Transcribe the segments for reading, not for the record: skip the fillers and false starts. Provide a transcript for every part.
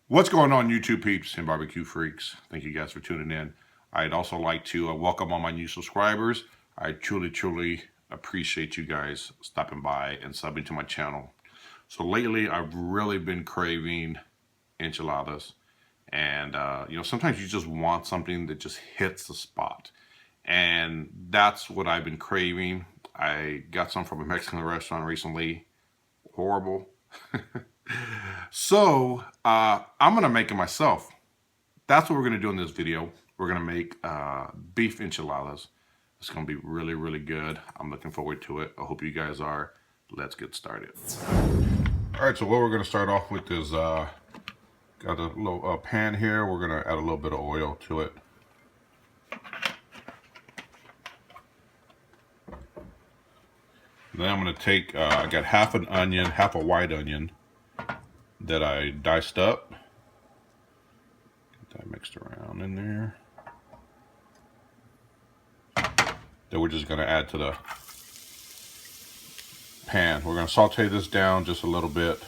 What's going on, YouTube peeps and barbecue freaks? Thank you guys for tuning in. I'd also like to welcome all my new subscribers. I truly appreciate you guys stopping by and subbing to my channel. So lately, I've really been craving enchiladas. And, sometimes you just want something that just hits the spot. And that's what I've been craving. I got some from a Mexican restaurant recently. Horrible. So I'm gonna make it myself. That's what we're gonna do in this video. We're gonna make beef enchiladas. It's gonna be really good. I'm looking forward to it. I hope you guys are. Let's get started. All right, so what we're gonna start off with is got a little pan here. We're gonna add a little bit of oil to it. Then I'm gonna take, I got half an onion, half a white onion that I diced up. Get that mixed around in there. That we're just going to add to the pan. We're going to saute this down just a little bit.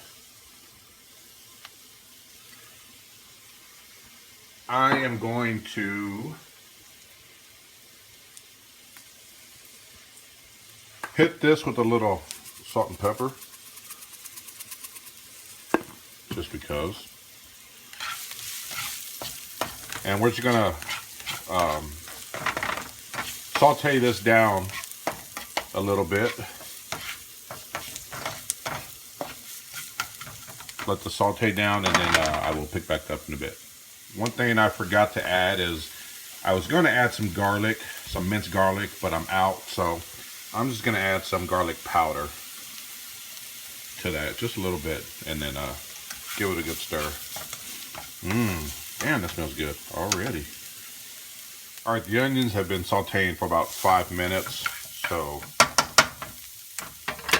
I am going to hit this with a little salt and pepper, just because. And we're just going to saute this down a little bit. Let the saute down, and then I will pick back up in a bit. One thing I forgot to add is I was going to add some garlic, some minced garlic, but I'm out, so I'm just going to add some garlic powder to that, just a little bit, and then give it a good stir. Man, that smells good already. All right, the onions have been sauteing for about 5 minutes, so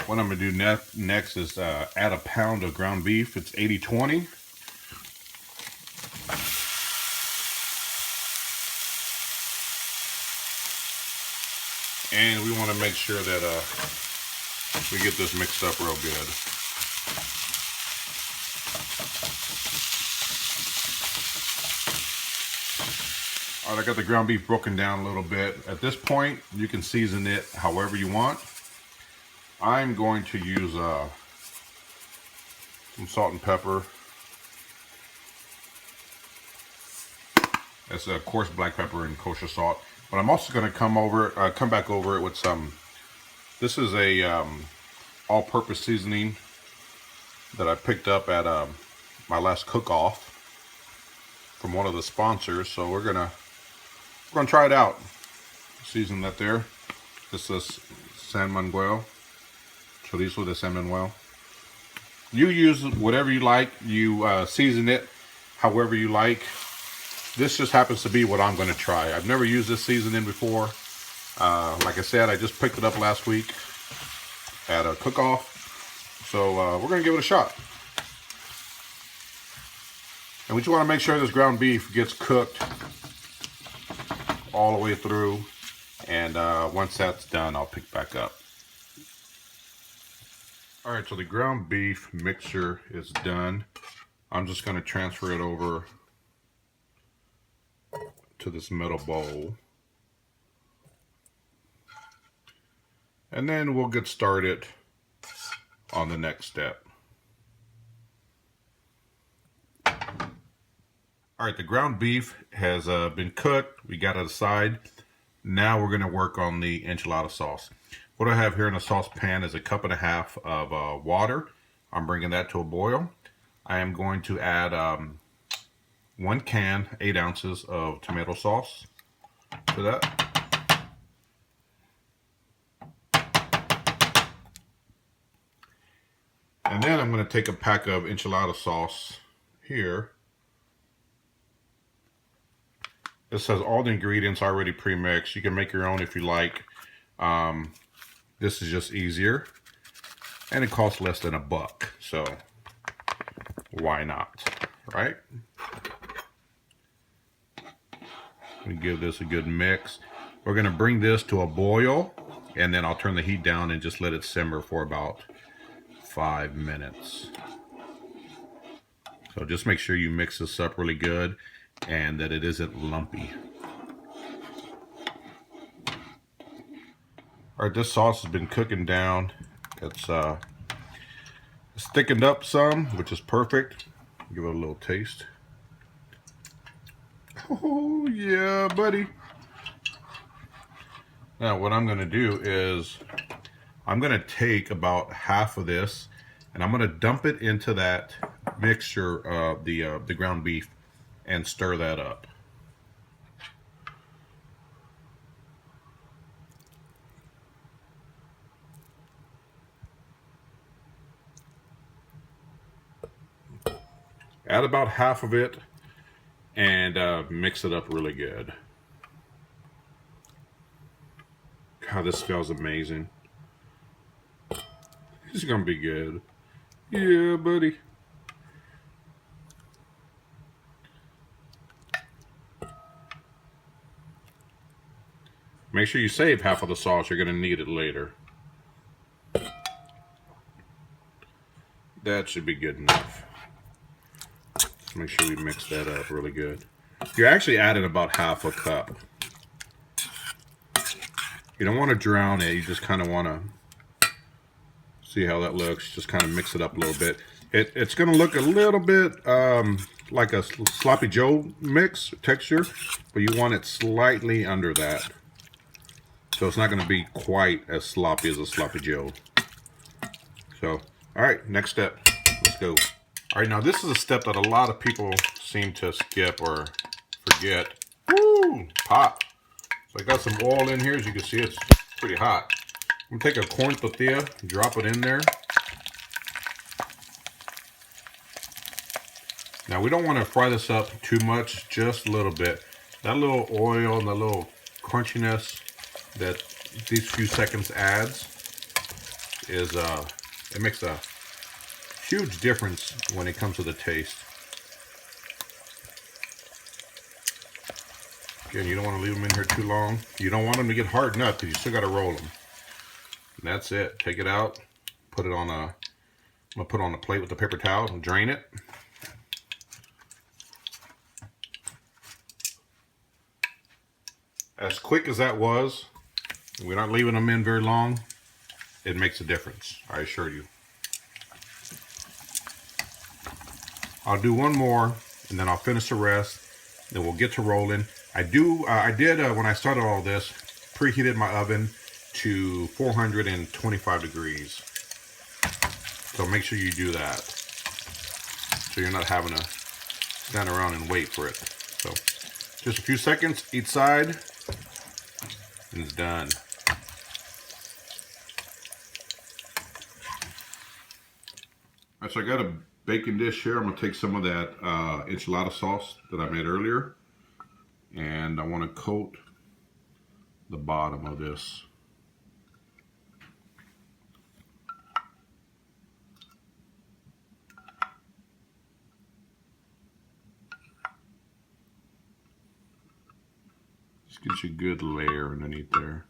what I'm going to do next is add a pound of ground beef. It's 80-20. And we want to make sure that we get this mixed up real good. All right, I got the ground beef broken down a little bit. At this point, you can season it however you want. I'm going to use some salt and pepper. That's a coarse black pepper and kosher salt. But I'm also going to come back over it with some. This is a all-purpose seasoning that I picked up at my last cook-off from one of the sponsors. So we're gonna try it out. Season that there. This is San Manuel, chorizo de San Manuel. You use whatever you like. You season it however you like. This just happens to be what I'm going to try. I've never used this seasoning before. Like I said, I just picked it up last week at a cook-off. So we're going to give it a shot. And we just want to make sure this ground beef gets cooked all the way through. And once that's done, I'll pick back up. All right, so the ground beef mixture is done. I'm just going to transfer it over to this metal bowl. And then we'll get started on the next step. All right, the ground beef has been cooked. We got it aside. Now we're going to work on the enchilada sauce. What I have here in a saucepan is a 1.5 cups of water. I'm bringing that to a boil. I am going to add 1 can, 8 ounces of tomato sauce to that. And then I'm going to take a pack of enchilada sauce here. This has all the ingredients already pre-mixed. You can make your own if you like. This is just easier. And it costs less than $1. So why not, right? We give this a good mix. We're going to bring this to a boil, and then I'll turn the heat down and just let it simmer for about 5 minutes. So just make sure you mix this up really good and that it isn't lumpy. All right, this sauce has been cooking down. It's thickened up some, which is perfect. Give it a little taste. Oh yeah, buddy. Now what I'm gonna do is I'm gonna take about half of this and I'm gonna dump it into that mixture of the ground beef and stir that up. Add about half of it and mix it up really good. God, this smells amazing. This is gonna be good. Yeah, buddy. Make sure you save half of the sauce. You're gonna need it later. That should be good enough. Let's make sure we mix that up really good. You're actually adding about half a cup. You don't want to drown it. You just kind of want to see how that looks. Just kind of mix it up a little bit. It's going to look a little bit like a sloppy Joe mix texture, but you want it slightly under that. So it's not going to be quite as sloppy as a sloppy Joe. So, all right, next step. Let's go. All right, now this is a step that a lot of people seem to skip or forget. Woo! Pop. So I got some oil in here. As you can see, it's pretty hot. I'm gonna take a corn tortilla, drop it in there. Now we don't want to fry this up too much, just a little bit. That little oil and the little crunchiness that these few seconds adds is it makes a huge difference when it comes to the taste. Again, you don't want to leave them in here too long. You don't want them to get hardened up because you still got to roll them. And that's it. Take it out. Put it on a. I'm gonna put it on a plate with a paper towel and drain it. As quick as that was, we're not leaving them in very long. It makes a difference. I assure you. I'll do one more, and then I'll finish the rest. Then we'll get to rolling. I did when I started all this, preheated my oven to 425 degrees. So make sure you do that, so you're not having to stand around and wait for it. So just a few seconds each side, and it's done. All right, so I got a baking dish here. I'm gonna take some of that enchilada sauce that I made earlier, and I want to coat the bottom of this. Just gives you a good layer underneath there.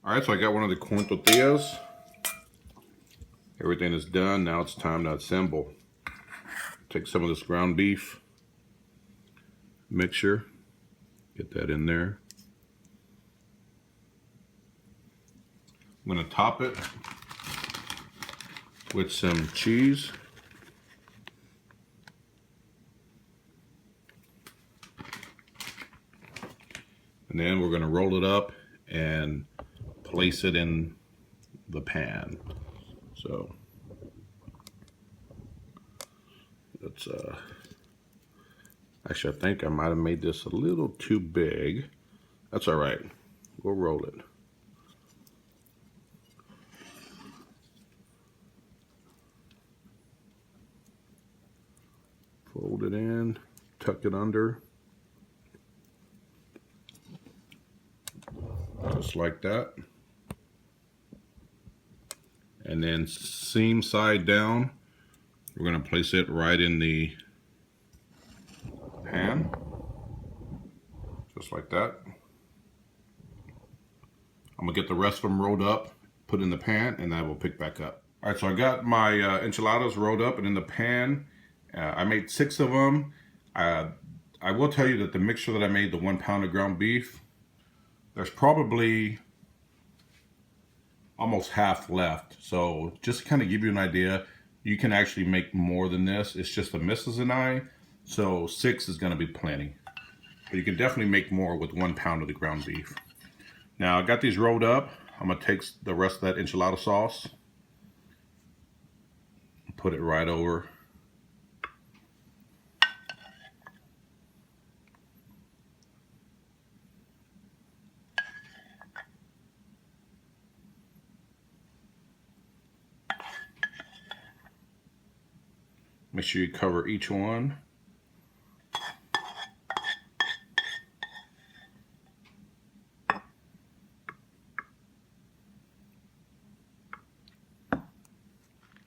All right, so I got one of the corn tortillas. Everything is done. Now it's time to assemble. Take some of this ground beef mixture, get that in there. I'm going to top it with some cheese. And then we're going to roll it up and place it in the pan. So let's actually, I think I might have made this a little too big. That's all right. We'll roll it. Fold it in, tuck it under. Just like that. And then seam side down, we're going to place it right in the pan. Just like that. I'm gonna get the rest of them rolled up, put in the pan, and then I will pick back up. All right, so I got my enchiladas rolled up and in the pan. I made 6 of them. I will tell you that the mixture that I made, the 1 pound of ground beef, there's probably almost half left. So just to kind of give you an idea, you can actually make more than this. It's just the missus and I, so 6 is going to be plenty. But you can definitely make more with 1 pound of the ground beef. Now I got these rolled up. I'm going to take the rest of that enchilada sauce, put it right over. Make sure you cover each one.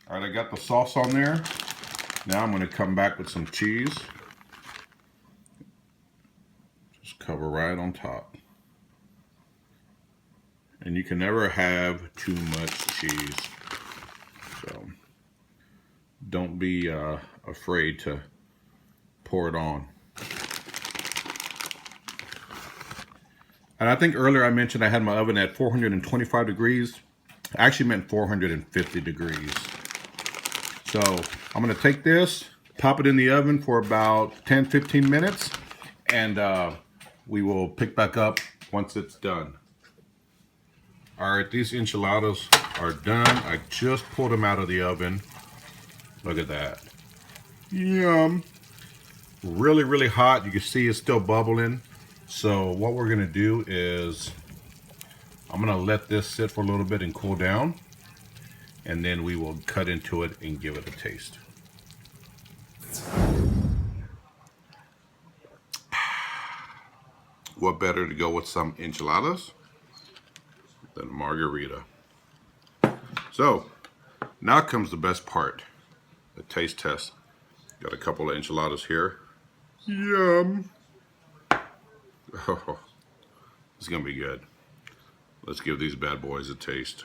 All right, I got the sauce on there. Now I'm going to come back with some cheese. Just cover right on top. And you can never have too much cheese. So don't be afraid to pour it on. And I think earlier I mentioned I had my oven at 425 degrees. I actually meant 450 degrees. So I'm going to take this, pop it in the oven for about 10-15 minutes, and we will pick back up once it's done. All right, these enchiladas are done. I just pulled them out of the oven. Look at that. Yum. Really, really hot. You can see it's still bubbling. So what we're gonna do is I'm gonna let this sit for a little bit and cool down, and then we will cut into it and give it a taste. What better to go with some enchiladas than a margarita? So now comes the best part, the taste test. Got a couple of enchiladas here. Yum. Oh, it's gonna be good. Let's give these bad boys a taste.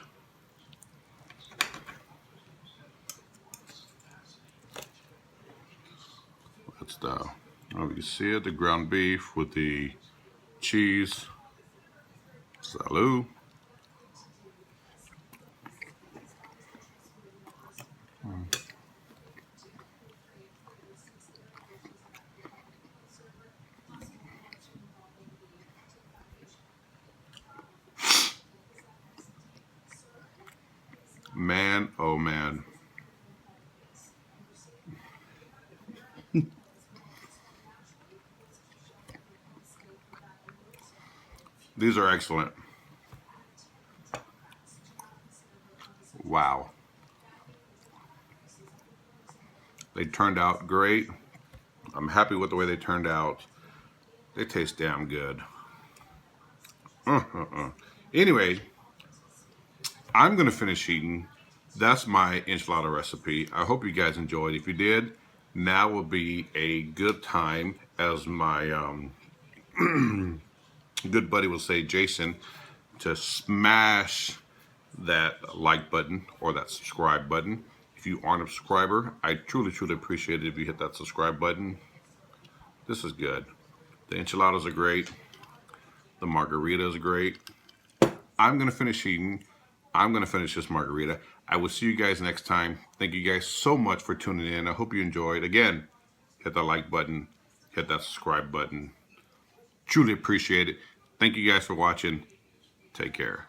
That's the, oh, you see it, the ground beef with the cheese. Salud. Man, oh man. These are excellent. Wow. They turned out great. I'm happy with the way they turned out. They taste damn good. Anyway, I'm going to finish eating. That's my enchilada recipe. I hope you guys enjoyed. If you did, now will be a good time, as my good buddy will say, Jason, to smash that like button or that subscribe button. If you aren't a subscriber, I truly, truly appreciate it if you hit that subscribe button. This is good. The enchiladas are great. The margarita is great. I'm going to finish eating. I'm going to finish this margarita. I will see you guys next time. Thank you guys so much for tuning in. I hope you enjoyed. Again, hit that like button. Hit that subscribe button. Truly appreciate it. Thank you guys for watching. Take care.